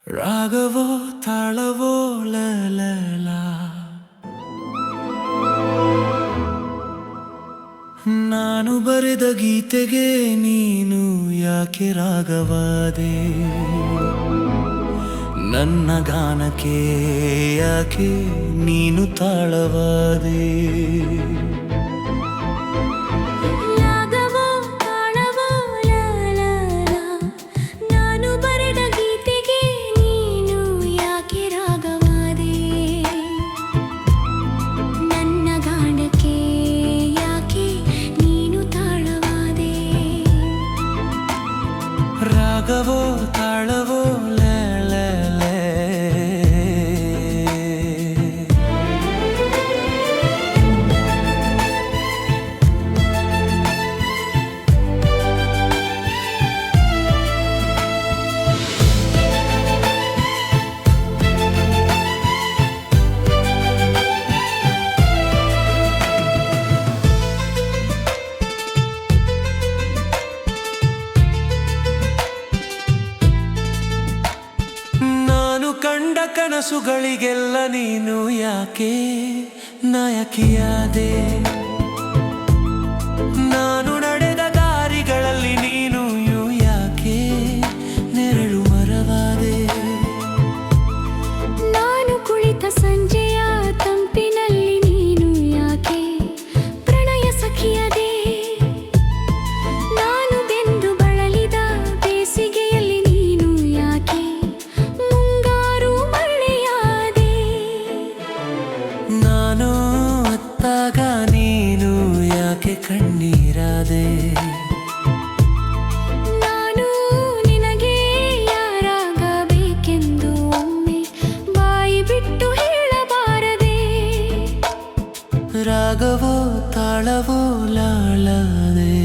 ರಾಗವೋ ತಾಳವೋ ಲಲಲ, ನಾನು ಬರೆದ ಗೀತೆಗೆ ನೀನು ಯಾಕೆ ರಾಗವಾದೆ? ನನ್ನ ಗಾನಕ್ಕೆ ಯಾಕೆ ನೀನು ತಾಳವಾದೆ? ರಾಗವೋ ತಾಳವೋ ಲಲಲೆ. ಕಂಡ ಕನಸುಗಳಿಗೆಲ್ಲ ನೀನು ಯಾಕೆ ನಾಯಕಿಯಾದೆ? ನಾನು ನಡೆದ ದಾರಿಗಳಲ್ಲಿ ನೀನು ಯಾಕೆ ನೆರಳು ಮರವಾದೆ? ನಾನು ಕುಳಿತ ಸಂಜೆಯ ತಂಪಿನಲ್ಲಿ ನೀನು ಯಾಕೆ ಪ್ರಣಯ ಸಖಿಯದೆ? ನಾನು ಬೆಂದು ಬಳಲಿದ ಬೇಸಿಗೆಯಲ್ಲಿ ನೀನು ಯಾಕೆ ನಾನು ಅತ್ತಾಗ ನೀನು ಯಾಕೆ ಕಣ್ಣೀರಾದೆ? ನಾನು ನಿನಗೆ ಯಾರಾಗಬೇಕೆಂದು ಒಮ್ಮೆ ಬಾಯಿ ಬಿಟ್ಟು ಹೇಳಬಾರದೆ? ರಾಗವೋ ತಾಳವೋ ಲಾಳದೆ.